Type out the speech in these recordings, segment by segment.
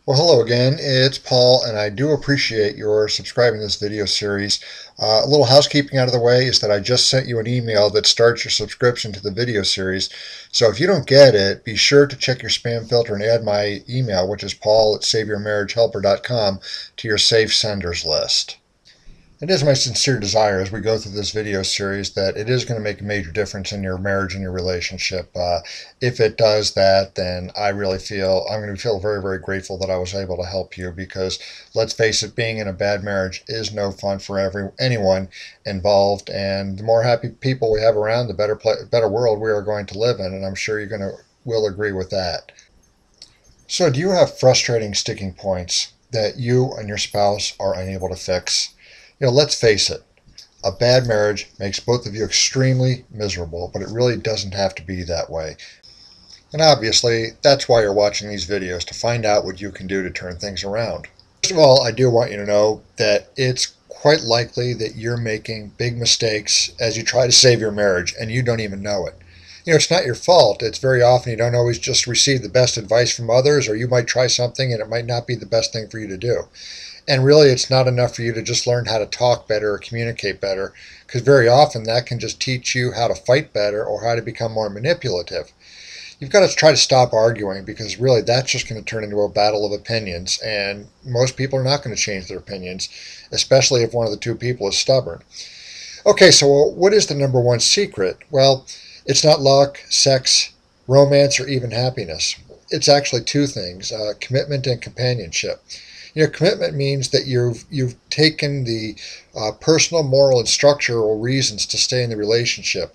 Well, hello again. It's Paul, and I do appreciate your subscribing to this video series. A little housekeeping out of the way is that I just sent you an email that starts your subscription to the video series. So if you don't get it, be sure to check your spam filter and add my email, which is paul@saveyourmarriagehelper.com, to your safe senders list. It is my sincere desire as we go through this video series that it is going to make a major difference in your marriage and your relationship. If it does that, then I'm going to feel very, very grateful that I was able to help you, because let's face it, being in a bad marriage is no fun for anyone involved. And the more happy people we have around, the better world we are going to live in. And I'm sure will agree with that. So do you have frustrating sticking points that you and your spouse are unable to fix? Let's face it, a bad marriage makes both of you extremely miserable, but it really doesn't have to be that way. And obviously, that's why you're watching these videos, to find out what you can do to turn things around. First of all, I do want you to know that it's quite likely that you're making big mistakes as you try to save your marriage, and you don't even know it. It's not your fault. It's very often you don't always just receive the best advice from others, or you might try something and it might not be the best thing for you to do. And really, it's not enough for you to just learn how to talk better or communicate better, because very often that can just teach you how to fight better or how to become more manipulative. You've got to try to stop arguing, because really that's just going to turn into a battle of opinions, and most people are not going to change their opinions, especially if one of the two people is stubborn. Okay, so what is the number one secret? Well, it's not luck, sex, romance, or even happiness. It's actually two things: commitment and companionship. Commitment means that you've taken the personal, moral, and structural reasons to stay in the relationship.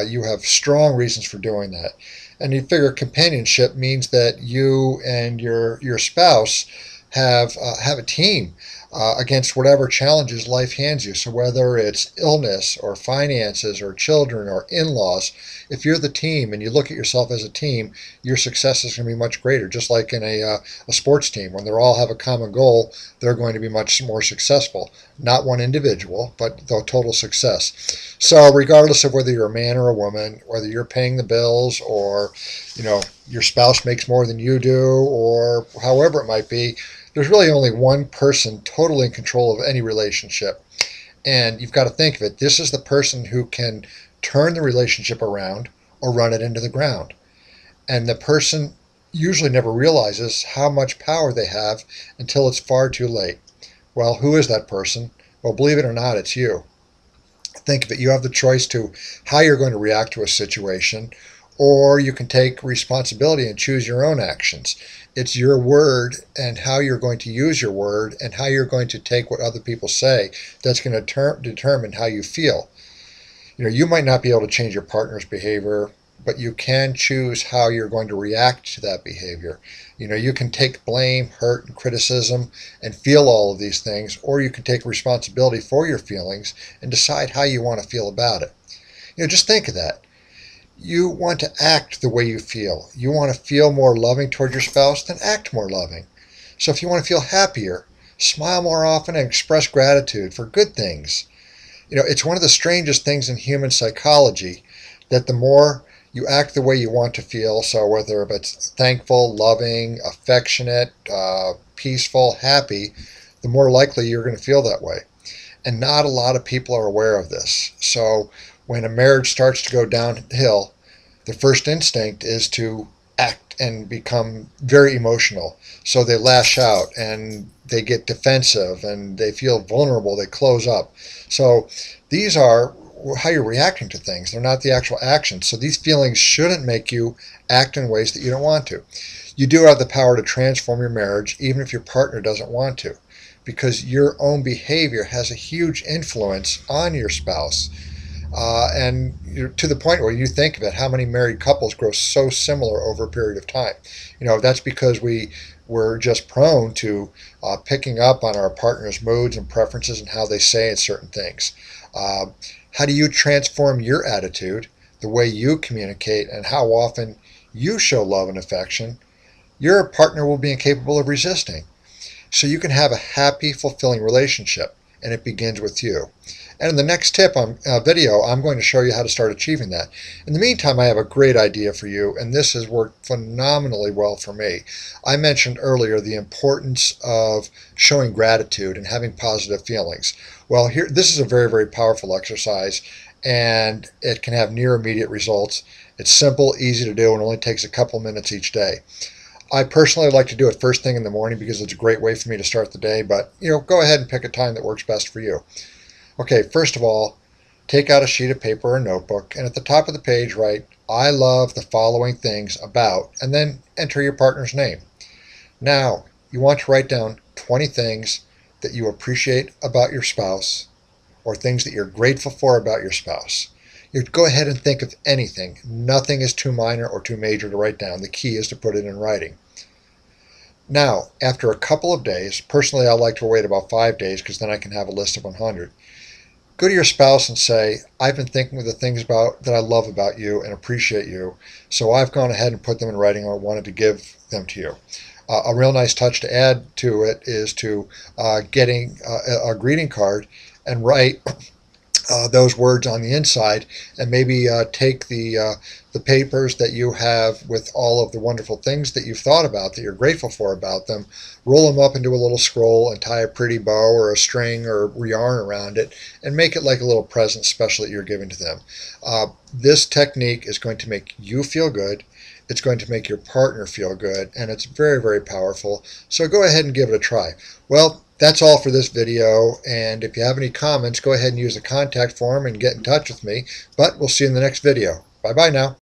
You have strong reasons for doing that. And you figure companionship means that you and your spouse have a team against whatever challenges life hands you. So whether it's illness or finances or children or in-laws, if you're the team and you look at yourself as a team, your success is going to be much greater. Just like in a sports team, when they all have a common goal, they're going to be much more successful. Not one individual, but the total success. So regardless of whether you're a man or a woman, whether you're paying the bills, or your spouse makes more than you do, or however it might be, there's really only one person totally in control of any relationship. And you've got to think of it. This is the person who can turn the relationship around or run it into the ground. And the person usually never realizes how much power they have until it's far too late. Well, who is that person? Well, believe it or not, it's you. Think of it. You have the choice to how you're going to react to a situation, or you can take responsibility and choose your own actions. It's your word and how you're going to use your word and how you're going to take what other people say that's going to determine how you feel. You might not be able to change your partner's behavior, but you can choose how you're going to react to that behavior. You can take blame, hurt, and criticism and feel all of these things, or you can take responsibility for your feelings and decide how you want to feel about it. Just think of that. You want to act the way you feel. You want to feel more loving toward your spouse, then act more loving. So if you want to feel happier, smile more often and express gratitude for good things. It's one of the strangest things in human psychology that the more you act the way you want to feel, so whether it's thankful, loving, affectionate, peaceful, happy, the more likely you're going to feel that way. And not a lot of people are aware of this. So when a marriage starts to go downhill, the first instinct is to act and become very emotional. So they lash out and they get defensive and they feel vulnerable, they close up. So these are how you're reacting to things. They're not the actual actions. So these feelings shouldn't make you act in ways that you don't want to. You do have the power to transform your marriage, even if your partner doesn't want to, because your own behavior has a huge influence on your spouse. And to the point where you think of it, how many married couples grow so similar over a period of time. That's because we're just prone to picking up on our partner's moods and preferences and how they say certain things. How do you transform your attitude, the way you communicate, and how often you show love and affection? Your partner will be incapable of resisting. So you can have a happy, fulfilling relationship. and it begins with you. And in the next video, I'm going to show you how to start achieving that. In the meantime, I have a great idea for you, and this has worked phenomenally well for me. I mentioned earlier the importance of showing gratitude and having positive feelings. Well, this is a very, very powerful exercise, and it can have near immediate results. It's simple, easy to do, and only takes a couple minutes each day. I personally like to do it first thing in the morning because it's a great way for me to start the day, but go ahead and pick a time that works best for you. Okay, first of all, take out a sheet of paper or notebook, and at the top of the page write, "I love the following things about," and then enter your partner's name. Now, you want to write down 20 things that you appreciate about your spouse, or things that you're grateful for about your spouse. You go ahead and think of anything. Nothing is too minor or too major to write down. The key is to put it in writing. Now, after a couple of days, personally I like to wait about 5 days because then I can have a list of 100. Go to your spouse and say, "I've been thinking of the things that I love about you and appreciate you, so I've gone ahead and put them in writing, or wanted to give them to you." A real nice touch to add to it is to getting a greeting card and write those words on the inside, and maybe take the papers that you have with all of the wonderful things that you've thought about, that you're grateful for about them, roll them up into a little scroll and tie a pretty bow or a string or yarn around it, and make it like a little present special that you're giving to them. This technique is going to make you feel good. It's going to make your partner feel good, and it's very, very powerful. So go ahead and give it a try. Well, that's all for this video, and if you have any comments, go ahead and use the contact form and get in touch with me. But we'll see you in the next video. Bye-bye now.